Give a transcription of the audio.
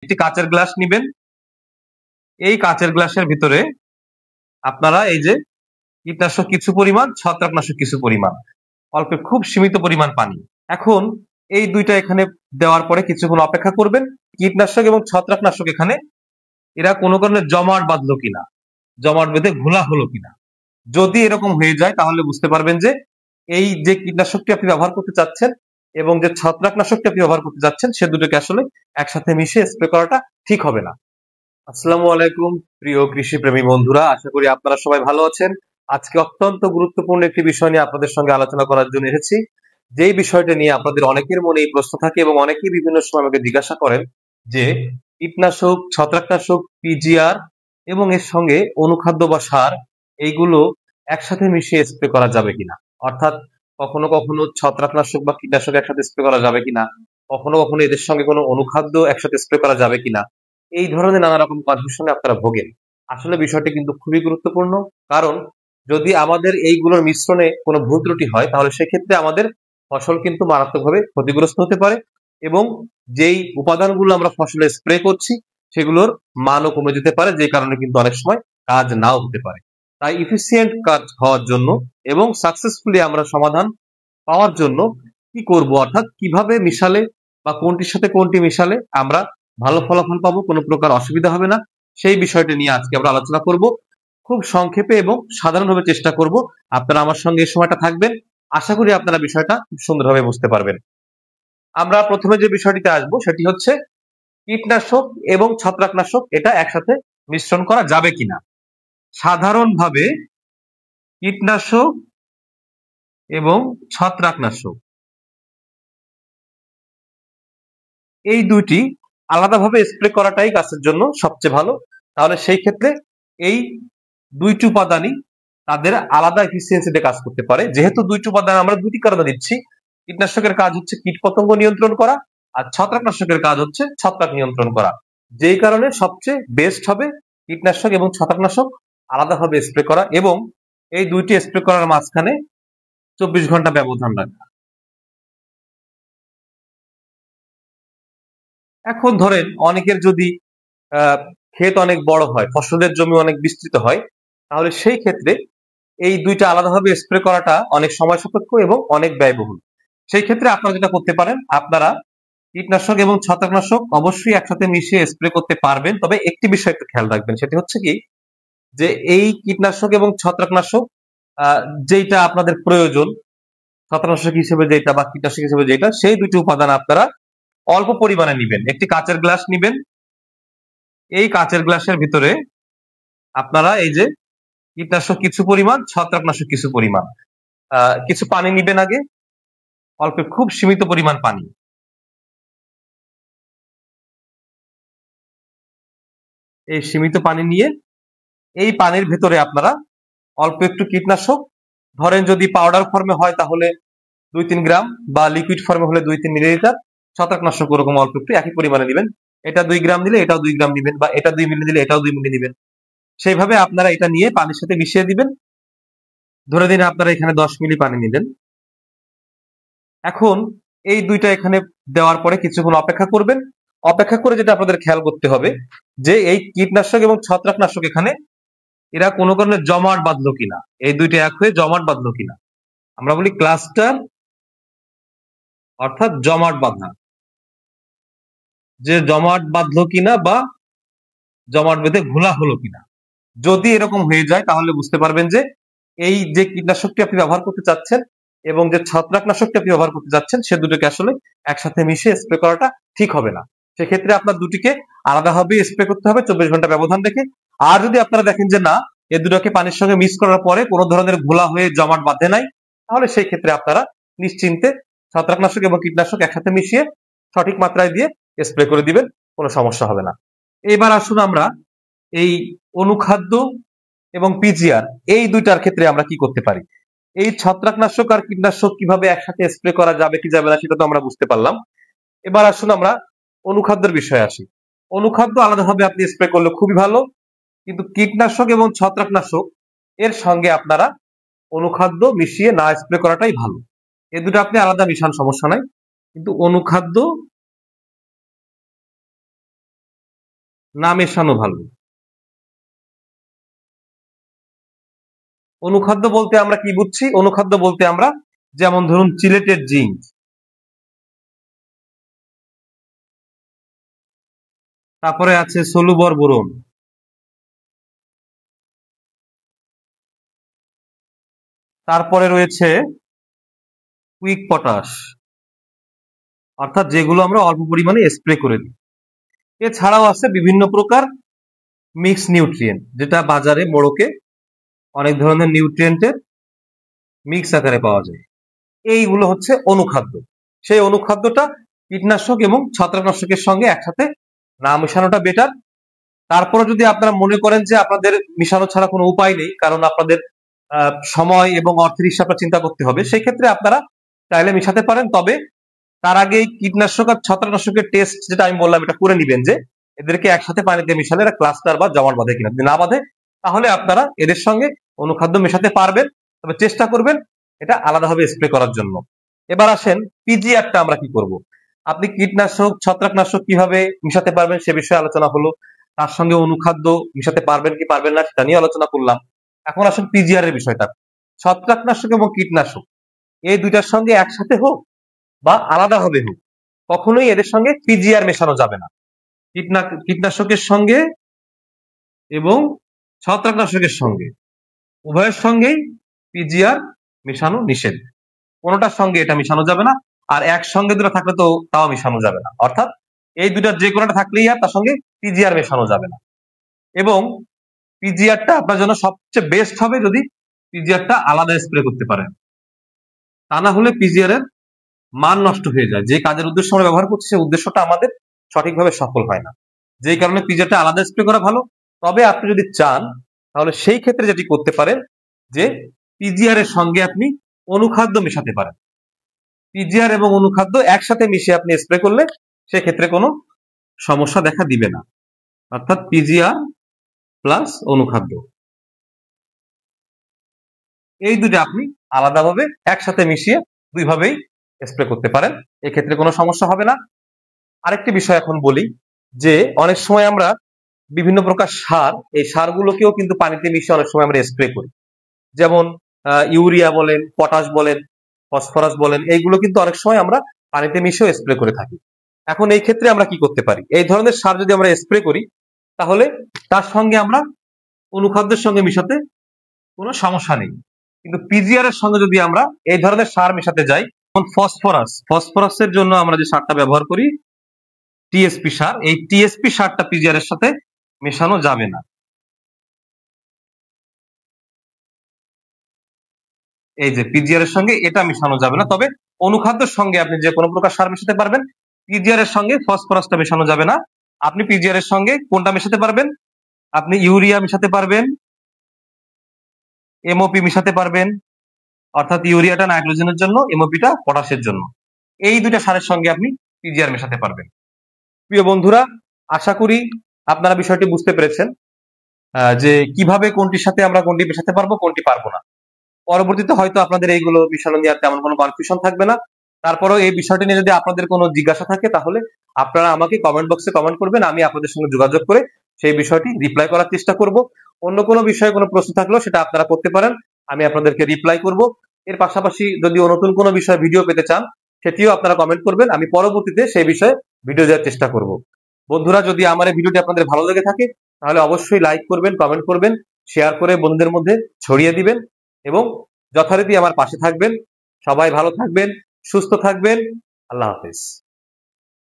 একটি কাচের গ্লাস নিবেন। এই কাচের গ্লাসের ভিতরে আপনারা এই যে কীটনাশক কিছু পরিমাণ, ছত্রাকনাশক কিছু পরিমাণ, অল্প খুব সীমিত পরিমাণ পানি। এখন এই দুইটা এখানে দেওয়ার পরে কিছুক্ষণ অপেক্ষা করবেন। কীটনাশক এবং ছত্রাকনাশক এখানে এরা কোনো কারণে জমাট বাঁধলো কিনা, জমাট বেঁধে ঘোলা হলো কিনা। যদি এরকম হয়ে যায় তাহলে বুঝতে পারবেন যে এই যে কীটনাশকটি আপনি ব্যবহার করতে চাচ্ছেন এবং যে ছত্রাকনাশকটি আপনি ব্যবহার করতে যাচ্ছেন সে দুটোকে আসলে একসাথে মিশিয়ে স্প্রে করাটা ঠিক হবে না। আসসালামু আলাইকুম প্রিয় কৃষি প্রেমী বন্ধুরা, আশা করি আপনারা সবাই ভালো আছেন। আজকে অত্যন্ত গুরুত্বপূর্ণ একটি বিষয় নিয়ে আপনাদের সঙ্গে আলোচনা করার জন্য এসেছি। যেই বিষয়টা নিয়ে আপনাদের অনেকের মনে এই প্রশ্ন থাকে এবং অনেকেই বিভিন্ন সময় আমাকে জিজ্ঞাসা করেন যে কীটনাশক, ছত্রাকনাশক, পিজিআর এবং এর সঙ্গে অনুখাদ্য বা সার এইগুলো একসাথে মিশিয়ে স্প্রে করা যাবে কিনা, অর্থাৎ কখনো কখনো ছত্রাকনাশক বা কীটনাশক একসাথে স্প্রে করা যাবে কিনা, কখনো কখনো এদের সঙ্গে কোনো অনুখাদ্য একসাথে স্প্রে করা যাবে কিনা, এই ধরনের নানা রকম কনফিউশনে আপনারা ভোগেন। আসলে বিষয়টি কিন্তু খুবই গুরুত্বপূর্ণ, কারণ যদি আমাদের এইগুলোর মিশ্রণে কোনো ভুল ত্রুটি হয় তাহলে সেক্ষেত্রে আমাদের ফসল কিন্তু মারাত্মকভাবে ক্ষতিগ্রস্ত হতে পারে এবং যেই উপাদানগুলো আমরা ফসলে স্প্রে করছি সেগুলোর মানও কমে যেতে পারে, যে কারণে কিন্তু অনেক সময় কাজ নাও হতে পারে। তাই ইফিসিয়েন্ট কাজ হওয়ার জন্য এবং সাকসেসফুলি আমরা সমাধান পাওয়ার জন্য কি করব, অর্থাৎ কিভাবে মিশালে বা কোনটির সাথে কোনটি মিশালে আমরা ভালো ফলাফল পাবো, কোনো প্রকার অসুবিধা হবে না, সেই বিষয়টা নিয়ে আজকে আমরা আলোচনা করব। খুব সংক্ষেপে এবং সাধারণভাবে চেষ্টা করব আপনারা আমার সঙ্গে এই সময়টা থাকবেন। আশা করি আপনারা বিষয়টা খুব সুন্দরভাবে বুঝতে পারবেন। আমরা প্রথমে যে বিষয়টিতে আসবো সেটি হচ্ছে কীটনাশক এবং ছত্রাকনাশক এটা একসাথে মিশ্রণ করা যাবে কিনা। সাধারণভাবে কীটনাশক এবং ছত্রাকনাশক এই দুইটি আলাদাভাবে স্প্রে করাটাই গাছের জন্য সবচেয়ে ভালো। তাহলে সেই ক্ষেত্রে এই দুইটি উপাদানই তাদের আলাদা এফিসিয়েন্সিতে কাজ করতে পারে। যেহেতু দুইটি উপাদান আমরা দুটি কারণে দিচ্ছি, কীটনাশকের কাজ হচ্ছে কীটপতঙ্গ নিয়ন্ত্রণ করা আর ছত্রাকনাশকের কাজ হচ্ছে ছত্রাক নিয়ন্ত্রণ করা, যেই কারণে সবচেয়ে বেস্ট হবে কীটনাশক এবং ছত্রাকনাশক আলাদাভাবে স্প্রে করা এবং এই দুইটি স্প্রে করার মাঝখানে 24 ঘন্টা ব্যবধান রাখা। এখন ধরেন অনেকের যদি ক্ষেত অনেক বড় হয়, ফসলের জমি অনেক বিস্তৃত হয়, তাহলে সেই ক্ষেত্রে এই দুইটা আলাদাভাবে স্প্রে করাটা অনেক সময় সাপেক্ষ এবং অনেক ব্যয়বহুল। সেই ক্ষেত্রে আপনারা যেটা করতে পারেন, আপনারা কীটনাশক এবং ছত্রাকনাশক অবশ্যই একসাথে মিশিয়ে স্প্রে করতে পারবেন, তবে একটি বিষয় একটু খেয়াল রাখবেন, সেটি হচ্ছে কি যে এই কীটনাশক এবং ছত্রাকনাশক যেটা আপনাদের প্রয়োজন, ছত্রাকনাশক হিসেবে যেটা বা কীটনাশক হিসেবে যেটা, সেই দুটি উপাদান আপনারা অল্প পরিমাণে নিবেন। একটি কাচের গ্লাস নিবেন। এই কাচের গ্লাসের ভিতরে আপনারা এই যে কীটনাশক কিছু পরিমাণ, ছত্রাকনাশক কিছু পরিমাণ, কিছু পানি নিবেন আগে, অল্প খুব সীমিত পরিমাণ পানি। এই সীমিত পানি নিয়ে এই পানির ভেতরে আপনারা অল্প একটু কীটনাশক, ধরেন যদি পাউডার ফর্মে হয় তাহলে 2-3 গ্রাম বা লিকুইড ফর্মে হলে 2-3 মিলিলিটার, ছত্রাকনাশক ওরকম অল্প একটু একই পরিমাণে দিবেন। এটা 2 গ্রাম দিলে এটাও 2 গ্রাম দিবেন, বা এটা 2 মিলি দিলে এটাও 2 মিলি দিবেন। সেইভাবে আপনারা এটা নিয়ে পানির সাথে মিশিয়ে দিবেন। ধরে দিন আপনারা এখানে 10 মিলি পানি নিলেন। এখন এই দুইটা এখানে দেওয়ার পরে কিছুক্ষণ অপেক্ষা করবেন। অপেক্ষা করে যেটা আপনাদের খেয়াল করতে হবে যে এই কীটনাশক এবং ছত্রাকনাশক এখানে এরা কোনো কারণে জমাট বাঁধলো কিনা, এই দুইটা এক হয়ে জমাট বাঁধলো কিনা। আমরা বলি ক্লাস্টার, অর্থাৎ জমাট বাঁধা, যে জমাট বাঁধলো কিনা বা জমাট বেঁধে ঘোলা হলো কিনা। যদি এরকম হয়ে যায় তাহলে বুঝতে পারবেন যে এই যে কীটনাশকটি আপনি ব্যবহার করতে চাচ্ছেন এবং যে ছত্রাকনাশকটি আপনি ব্যবহার করতে যাচ্ছেন সে দুটোকে আসলে একসাথে মিশিয়ে স্প্রে করাটা ঠিক হবে না। সেক্ষেত্রে আপনার দুটিকে আলাদাভাবে স্প্রে করতে হবে 24 ঘন্টা ব্যবধান রেখে। আর যদি আপনারা দেখেন যে না, এ দুটোকে পানির সঙ্গে মিক্স করার পরে কোনো ধরনের ঘোলা হয়ে জমাট বাঁধে নাই, তাহলে সেই ক্ষেত্রে আপনারা নিশ্চিন্তে ছত্রাকনাশক এবং কীটনাশক একসাথে মিশিয়ে সঠিক মাত্রায় দিয়ে স্প্রে করে দিবেন, কোনো সমস্যা হবে না। এবার আসুন আমরা এই অনুখাদ্য এবং পিজিআর এই দুইটার ক্ষেত্রে আমরা কি করতে পারি। এই ছত্রাকনাশক আর কীটনাশক কিভাবে একসাথে স্প্রে করা যাবে কি যাবে না সেটা তো আমরা বুঝতে পারলাম। এবার আসুন আমরা অনুখাদ্যের বিষয়ে আসি। অনুখাদ্য আলাদাভাবে আপনি স্প্রে করলে খুবই ভালো, কিন্তু কীটনাশক এবং ছত্রাকনাশক এর সঙ্গে আপনারা অনুখাদ্য মিশিয়ে না স্প্রে করাটাই ভালো। এ দুটো আপনি আলাদা মিশান, সমস্যা নাই, কিন্তু অনুখাদ্য না মেশানো ভালো। অনুখাদ্য বলতে আমরা কি বুঝছি? অনুখাদ্য বলতে আমরা যেমন ধরুন চিলেটেড জিঙ্ক, তারপরে আছে সলুবর বোরন, তারপরে রয়েছে কুইক পটাশ, অর্থাৎ যেগুলো আমরা অল্প পরিমাণে স্প্রে করে দিই। এছাড়াও আছে বিভিন্ন প্রকার মিক্স নিউট্রিয়েন্ট, যেটা বাজারে মোড়কে অনেক ধরনের নিউট্রিয়েন্টের মিক্স আকারে পাওয়া যায়। এইগুলো হচ্ছে অনুখাদ্য। সেই অনুখাদ্যটা কীটনাশক এবং ছত্রাকনাশকের সঙ্গে একসাথে না মেশানোটা বেটার। তারপরে যদি আপনারা মনে করেন যে আপনাদের মিশানো ছাড়া কোনো উপায় নেই, কারণ আপনাদের সময় এবং অর্থের হিসাবটা চিন্তা করতে হবে, সেই ক্ষেত্রে আপনারা চাইলে মিশাতে পারেন। তবে তার আগে কীটনাশক আর ছত্রাকনাশকের টেস্ট যেটা আমি বললাম, এটা করে নিবেন যে এদেরকে একসাথে পানিতে মিশালে এরা ক্লাস্টার বা জমাট বাঁধে কিনা। যদি না বাঁধে তাহলে আপনারা এদের সঙ্গে অনুখাদ্য মেশাতে পারবেন, তবে চেষ্টা করবেন এটা আলাদাভাবে স্প্রে করার জন্য। এবার আসেন পিজিআরটা আমরা কি করব। আপনি কীটনাশক ছত্রাকনাশক কিভাবে মিশাতে পারবেন সে বিষয়ে আলোচনা হলো, তার সঙ্গে অনুখাদ্য মিশাতে পারবেন কি পারবেন না সেটা নিয়ে আলোচনা করলাম। এখন আসেন পিজিআর এর বিষয়টা। ছত্রাকনাশক এবং কীটনাশক এই দুইটার সঙ্গে একসাথে হোক বা আলাদাভাবে হোক, কখনোই এদের সঙ্গে পিজিআর মেশানো যাবে না। কীটনাশকের সঙ্গে এবং ছত্রাকনাশকের সঙ্গে উভয়ের সঙ্গেই পিজিআর মেশানো নিষেধ। কোনোটার সঙ্গে এটা মেশানো যাবে না, আর একসঙ্গে দুটো থাকলে তো তাও মেশানো যাবে না। অর্থাৎ এই দুটার যে কোনোটা থাকলেই আর তার সঙ্গে পিজিআর মেশানো যাবে না। এবং পিজিআরটা আপনার জন্য সবচেয়ে বেস্ট হবে যদি পিজিআরটা আলাদা স্প্রে করতে পারেন। তা না হলে পিজিআর এর মান নষ্ট হয়ে যায়। যে কাজের উদ্দেশ্যে আমরা ব্যবহার করছি সেই উদ্দেশ্যটা আমাদের সঠিকভাবে সফল হয় না। যেই কারণে পিজিআরটা আলাদা স্প্রে করা ভালো। তবে আপনি যদি চান তাহলে সেই ক্ষেত্রে যেটি করতে পারেন যে পিজিআর এর সঙ্গে আপনি অনুখাদ্য মেশাতে পারেন। পিজিআর এবং অনুখাদ্য একসাথে মিশিয়ে আপনি স্প্রে করলে সেক্ষেত্রে কোনো সমস্যা দেখা দিবে না। অর্থাৎ পিজিআর প্লাস অনুখাদ্য এই দুটো আপনি আলাদাভাবে একসাথে মিশিয়ে দুইভাবেই স্প্রে করতে পারেন, এক্ষেত্রে কোনো সমস্যা হবে না। আরেকটি বিষয় এখন বলি যে অনেক সময় আমরা বিভিন্ন প্রকার সার, এই সারগুলোকেও কিন্তু পানিতে মিশিয়ে অনেক সময় আমরা স্প্রে করি। যেমন ইউরিয়া বলেন, পটাশ বলেন, ফসফরাস বলেন, এইগুলো কিন্তু অনেক সময় আমরা পানিতে মিশিয়েও স্প্রে করে থাকি। এখন এই ক্ষেত্রে আমরা কি করতে পারি? এই ধরনের সার যদি আমরা স্প্রে করি তাহলে তার সঙ্গে আমরা অনুখাদ্যের সঙ্গে মিশাতে কোনো সমস্যা নেই। কিন্তু পিজিআর এর সঙ্গে যদি আমরা এই ধরনের সার মেশাতে যাই, যেমন ফসফরাসের জন্য আমরা যে সারটা ব্যবহার করি টিএসপি সার, এই টিএসপি সারটা পিজিআর এর সাথে মেশানো যাবে না। এই যে পিজিআর এর সঙ্গে এটা মেশানো যাবে না। তবে অনুখাদ্যের সঙ্গে আপনি যে কোনো প্রকার সার মেশাতে পারবেন। পিজিআর এর সঙ্গে ফসফরাসটা মেশানো যাবে না। আপনি পিজিআর এর সঙ্গে কোনটা মেশাতে পারবেন? আপনি ইউরিয়া মেশাতে পারবেন, এমওপি মেশাতে পারবেন, অর্থাৎ ইউরিয়াটা নাইট্রোজেনের জন্য, এমওপিটা পটাশের জন্য। এই দুইটা সারের সঙ্গে আপনি পিজিআর মেশাতে পারবেন। প্রিয় বন্ধুরা, আশা করি আপনারা বিষয়টি বুঝতে পেরেছেন যে কিভাবে কোনটির সাথে আমরা কোনটি মেশাতে পারবো, কোনটি পারবো না। পরবর্তীতে হয়তো আপনাদের এইগুলো মিশানো নিয়ে আর তেমন কোনো কনফিউশন থাকবে না। তারপরেও এই বিষয়টি নিয়ে যদি আপনাদের কোনো জিজ্ঞাসা থাকে তাহলে আপনারা আমাকে কমেন্ট বক্সে কমেন্ট করবেন, আমি আপনাদের সঙ্গে যোগাযোগ করে সেই বিষয়টি রিপ্লাই করার চেষ্টা করব। অন্য কোনো বিষয়ে কোনো প্রশ্ন থাকলেও সেটা আপনারা করতে পারেন, আমি আপনাদেরকে রিপ্লাই করব। এর পাশাপাশি যদি নতুন কোনো বিষয়ে ভিডিও পেতে চান সেটিও আপনারা কমেন্ট করবেন, আমি পরবর্তীতে সেই বিষয়ে ভিডিও দেওয়ার চেষ্টা করব। বন্ধুরা, যদি আমার এই ভিডিওটি আপনাদের ভালো লেগে থাকে তাহলে অবশ্যই লাইক করবেন, কমেন্ট করবেন, শেয়ার করে বন্ধুদের মধ্যে ছড়িয়ে দিবেন এবং যথারীতি আমার পাশে থাকবেন। সবাই ভালো থাকবেন, সুস্থ থাকবেন। আল্লাহ হাফেজ।